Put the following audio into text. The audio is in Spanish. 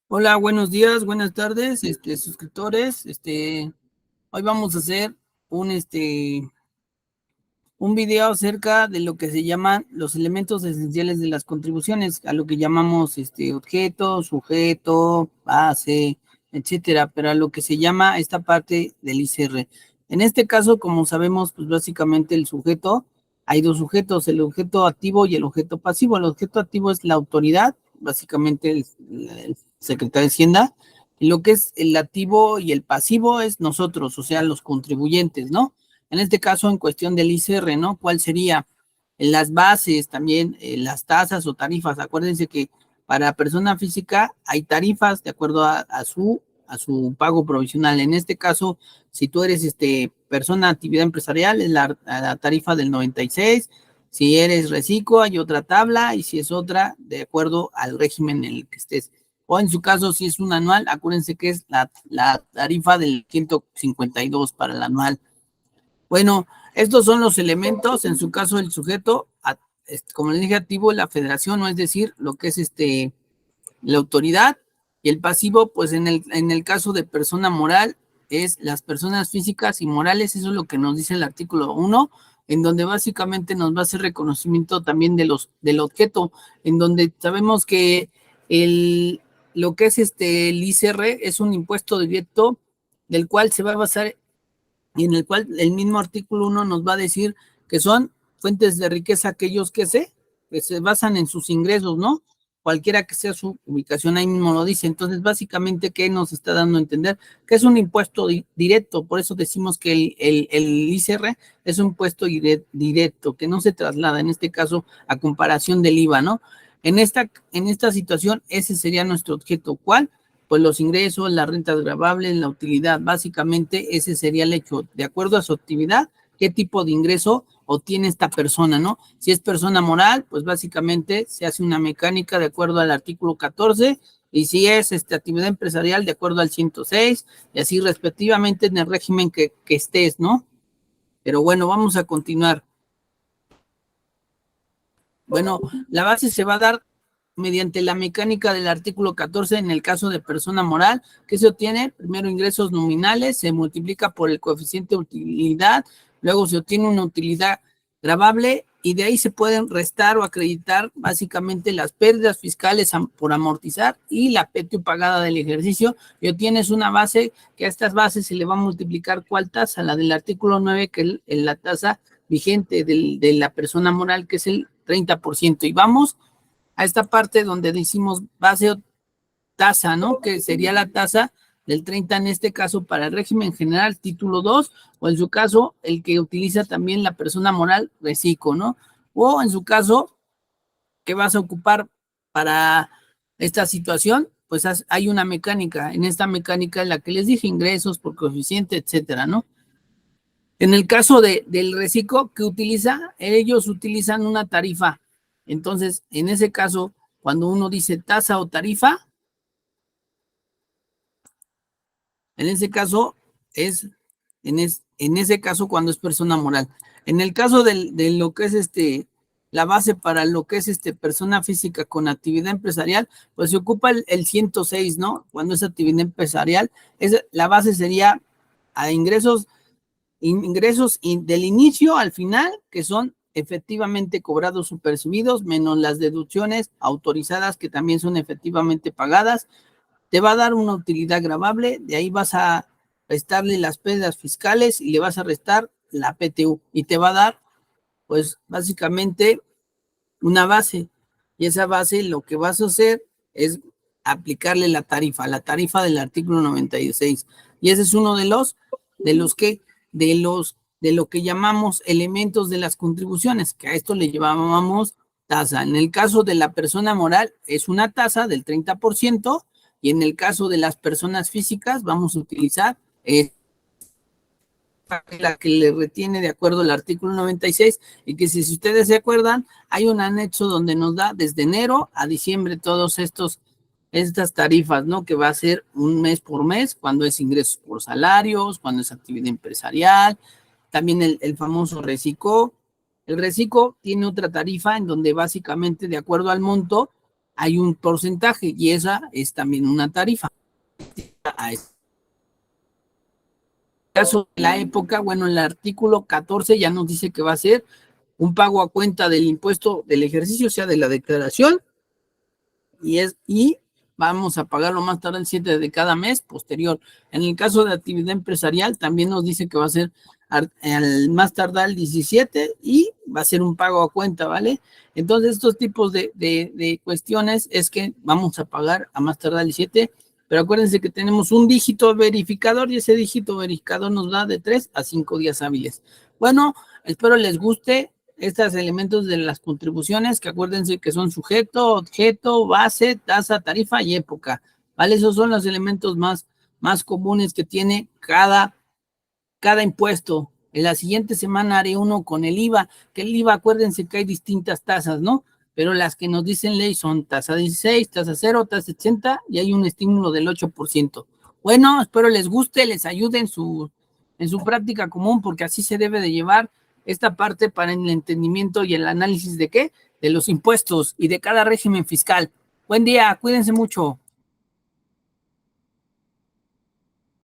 Hola, buenos días, buenas tardes, suscriptores. Hoy vamos a hacer un, un video acerca de lo que se llaman los elementos esenciales de las contribuciones, a lo que llamamos, objeto, sujeto, base, etcétera, pero a lo que se llama esta parte del ICR. En este caso, como sabemos, pues básicamente el sujeto, hay dos sujetos, el objeto activo y el objeto pasivo. El objeto activo es la autoridad, básicamente el secretario de Hacienda, y lo que es el activo y el pasivo es nosotros, o sea, los contribuyentes, ¿no? En este caso, en cuestión del ICR, ¿no? ¿Cuál sería? Las bases, también las tasas o tarifas. Acuérdense que para persona física hay tarifas de acuerdo a su pago provisional. En este caso, si tú eres persona de actividad empresarial, es la tarifa del 96. Si eres reciclo, hay otra tabla, y si es otra, de acuerdo al régimen en el que estés. O en su caso, si es un anual, acuérdense que es la tarifa del 152 para el anual. Bueno, estos son los elementos, en su caso el sujeto, como les dije, activo, la federación, o es decir, lo que es la autoridad, y el pasivo, pues en el caso de persona moral, es las personas físicas y morales. Eso es lo que nos dice el artículo 1, en donde básicamente nos va a hacer reconocimiento también del objeto, en donde sabemos que lo que es el ICR es un impuesto directo del cual se va a basar, y en el cual el mismo artículo 1 nos va a decir que son fuentes de riqueza aquellos que se basan en sus ingresos, ¿no? Cualquiera que sea su ubicación, ahí mismo lo dice. Entonces, básicamente, ¿qué nos está dando a entender? Que es un impuesto directo. Por eso decimos que el ICR es un impuesto directo, que no se traslada, en este caso, a comparación del IVA, ¿no? En esta situación, ese sería nuestro objeto. ¿Cuál? Pues los ingresos, las rentas gravables, la utilidad. Básicamente ese sería el hecho. De acuerdo a su actividad, qué tipo de ingreso obtiene esta persona, ¿no? Si es persona moral, pues básicamente se hace una mecánica de acuerdo al artículo 14, y si es actividad empresarial, de acuerdo al 106, y así respectivamente en el régimen que estés, ¿no? Pero bueno, vamos a continuar. Bueno, la base se va a dar mediante la mecánica del artículo 14 en el caso de persona moral, que se obtiene primero ingresos nominales, se multiplica por el coeficiente de utilidad, luego se obtiene una utilidad gravable, y de ahí se pueden restar o acreditar básicamente las pérdidas fiscales por amortizar y la PTU pagada del ejercicio, y obtienes una base que a estas bases se le va a multiplicar ¿cuál tasa? La del artículo 9, que es la tasa vigente de la persona moral, que es el 30%. Y vamos a esta parte donde decimos base o tasa, ¿no? Que sería la tasa del 30 en este caso para el régimen general, título 2, o en su caso, el que utiliza también la persona moral, reciclo, ¿no? O en su caso, ¿qué vas a ocupar para esta situación? Pues hay una mecánica. En esta mecánica en la que les dije, ingresos por coeficiente, etcétera, ¿no? En el caso del reciclo que utiliza, ellos utilizan una tarifa. Entonces, en ese caso, cuando uno dice tasa o tarifa, en ese caso es, en ese caso cuando es persona moral. En el caso de lo que es la base para lo que es persona física con actividad empresarial, pues se ocupa el 106, ¿no? Cuando es actividad empresarial, la base sería a ingresos del inicio al final, que son efectivamente cobrados o percibidos, menos las deducciones autorizadas, que también son efectivamente pagadas. Te va a dar una utilidad gravable, de ahí vas a restarle las pérdidas fiscales y le vas a restar la PTU, y te va a dar, pues, básicamente una base, y esa base lo que vas a hacer es aplicarle la tarifa del artículo 96, y ese es uno de lo que llamamos elementos de las contribuciones, que a esto le llamamos tasa. En el caso de la persona moral es una tasa del 30%, y en el caso de las personas físicas vamos a utilizar la que le retiene de acuerdo al artículo 96, y que si ustedes se acuerdan, hay un anexo donde nos da desde enero a diciembre todos estas tarifas, ¿no? Que va a ser un mes por mes, cuando es ingresos por salarios, cuando es actividad empresarial, también el famoso reciclo. El reciclo tiene otra tarifa en donde básicamente de acuerdo al monto hay un porcentaje y esa es también una tarifa. En caso de la época, bueno, el artículo 14 ya nos dice que va a ser un pago a cuenta del impuesto del ejercicio, o sea, de la declaración, y vamos a pagarlo más tarde el 7 de cada mes posterior. En el caso de actividad empresarial, también nos dice que va a ser al más tardar el 17 y va a ser un pago a cuenta, ¿vale? Entonces, estos tipos de cuestiones es que vamos a pagar a más tardar el 17, pero acuérdense que tenemos un dígito verificador y ese dígito verificador nos da de 3 a 5 días hábiles. Bueno, espero les guste estos elementos de las contribuciones, que acuérdense que son sujeto, objeto, base, tasa, tarifa y época, ¿vale? Esos son los elementos más comunes que tiene cada impuesto. En la siguiente semana haré uno con el IVA, que el IVA, acuérdense que hay distintas tasas, ¿no? Pero las que nos dicen ley son tasa 16, tasa 0, tasa 80 y hay un estímulo del 8%. Bueno, espero les guste, les ayude en su práctica común, porque así se debe de llevar esta parte para el entendimiento y el análisis de qué, de los impuestos y de cada régimen fiscal. Buen día, cuídense mucho.